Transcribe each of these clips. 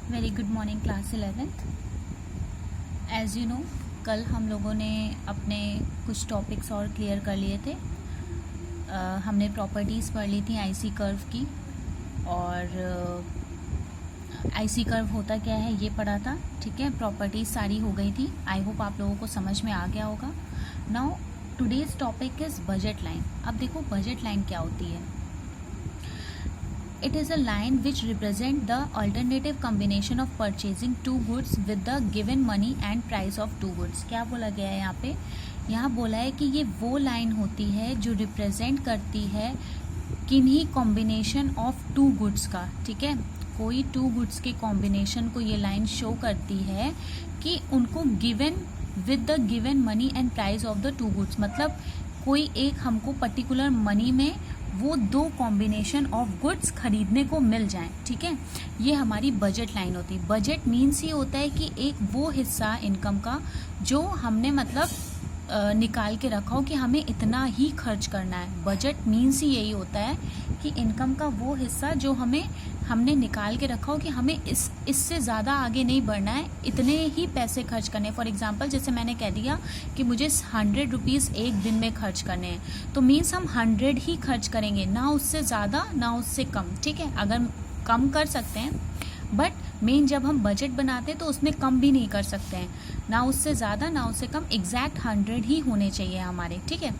Very good morning class 11th। As you know, कल हम लोगों ने अपने कुछ टॉपिक्स और क्लियर कर लिए थे। हमने प्रॉपर्टीज़ पढ़ ली थी आईसी कर्व की, और आईसी कर्व होता क्या है ये पढ़ा था। ठीक है, प्रॉपर्टीज़ सारी हो गई थी। आई होप आप लोगों को समझ में आ गया होगा। Now today's topic is budget line. अब देखो बजट लाइन क्या होती है। It is a line which represent the alternative combination of purchasing two goods with the given money and price of two goods। क्या बोला गया है यहाँ पे? यहाँ बोला है कि ये वो लाइन होती है जो रिप्रेजेंट करती है किन्हीं कॉम्बिनेशन ऑफ टू गुड्स का। ठीक है, कोई टू गुड्स के कॉम्बिनेशन को ये लाइन शो करती है कि उनको given with the given money and price of the two goods, मतलब कोई एक हमको पर्टिकुलर मनी में वो दो कॉम्बिनेशन ऑफ गुड्स खरीदने को मिल जाएं। ठीक है, ये हमारी बजट लाइन होती है। बजट मीन्स ये होता है कि एक वो हिस्सा इनकम का जो हमने मतलब निकाल के रखा हो कि हमें इतना ही खर्च करना है। बजट मीन्स ही यही होता है कि इनकम का वो हिस्सा जो हमने निकाल के रखा हो कि हमें इससे ज़्यादा आगे नहीं बढ़ना है, इतने ही पैसे खर्च करने। फॉर एग्जांपल जैसे मैंने कह दिया कि मुझे 100 रुपीज़ एक दिन में खर्च करने हैं, तो मीन्स हम 100 ही खर्च करेंगे, ना उससे ज़्यादा ना उससे कम। ठीक है, अगर कम कर सकते हैं, बट मेन जब हम बजट बनाते हैं तो उसमें कम भी नहीं कर सकते हैं, ना उससे ज़्यादा ना उससे कम, एग्जैक्ट 100 ही होने चाहिए हमारे। ठीक है,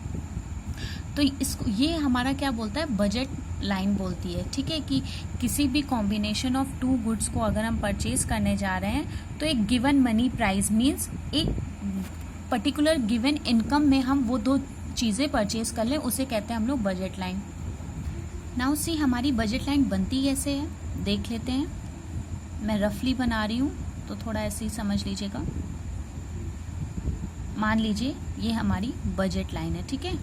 तो इसको ये हमारा क्या बोलता है, बजट लाइन बोलती है। ठीक है, कि किसी भी कॉम्बिनेशन ऑफ टू गुड्स को अगर हम परचेज करने जा रहे हैं तो एक गिवन मनी प्राइस मीन्स एक पर्टिकुलर गिवन इनकम में हम वो दो चीज़ें परचेज कर लें, उसे कहते हैं हम लोग बजट लाइन। नाउ सी हमारी बजट लाइन बनती कैसे है देख लेते हैं। मैं रफली बना रही हूँ तो थोड़ा ऐसे ही समझ लीजिएगा। मान लीजिए ये हमारी बजट लाइन है। ठीक है,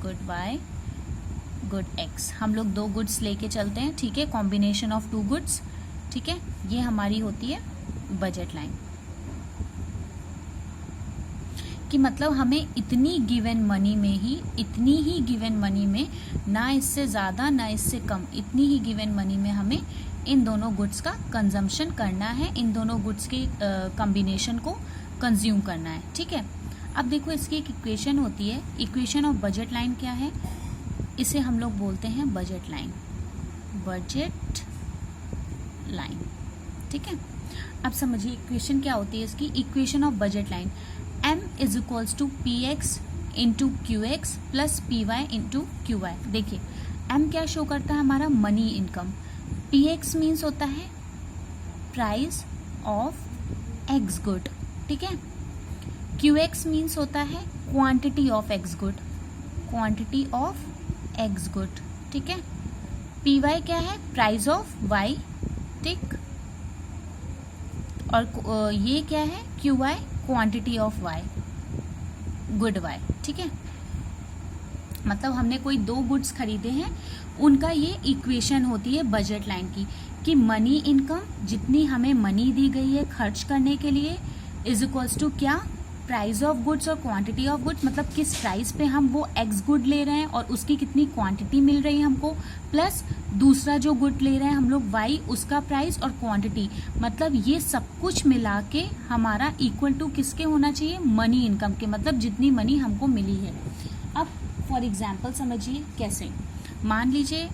गुड वाई गुड एक्स, हम लोग दो गुड्स लेके चलते हैं। ठीक है, कॉम्बिनेशन ऑफ टू गुड्स। ठीक है, ये हमारी होती है बजट लाइन, कि मतलब हमें इतनी गिवन मनी में ही, इतनी ही गिवन मनी में, ना इससे ज़्यादा ना इससे कम, इतनी ही गिवन मनी में हमें इन दोनों गुड्स का कंजम्पशन करना है, इन दोनों गुड्स के कॉम्बिनेशन को कंज्यूम करना है। ठीक है, अब देखो इसकी एक इक्वेशन होती है। इक्वेशन ऑफ बजट लाइन क्या है? इसे हम लोग बोलते हैं बजट लाइन, बजट लाइन। ठीक है, अब समझिए इक्वेशन क्या होती है इसकी। Equation of budget line m is equals to P X into Q X plus P Y into Q Y. देखिए m क्या शो करता है, हमारा money income. P X means होता है प्राइस ऑफ एक्स गुड। ठीक है, क्यू एक्स मीन्स होता है quantity of x good, quantity of x good. ठीक है, पी वाई क्या है, प्राइस ऑफ वाई। ठीक, और ये क्या है, Q Y, quantity of Y, good Y. ठीक है, मतलब हमने कोई दो गुड्स खरीदे हैं, उनका ये इक्वेशन होती है बजट लाइन की, कि मनी इनकम जितनी हमें मनी दी गई है खर्च करने के लिए इज इक्वल्स टू क्या, प्राइस ऑफ गुड्स और क्वांटिटी ऑफ गुड्स, मतलब किस प्राइस पे हम वो एक्स गुड ले रहे हैं और उसकी कितनी क्वांटिटी मिल रही है हमको, प्लस दूसरा जो गुड ले रहे हैं हम लोग वाई, उसका प्राइस और क्वांटिटी, मतलब ये सब कुछ मिला के हमारा इक्वल टू किसके होना चाहिए, मनी इनकम के, मतलब जितनी मनी हमको मिली है। अब फॉर एग्जाम्पल समझिए कैसे। मान लीजिए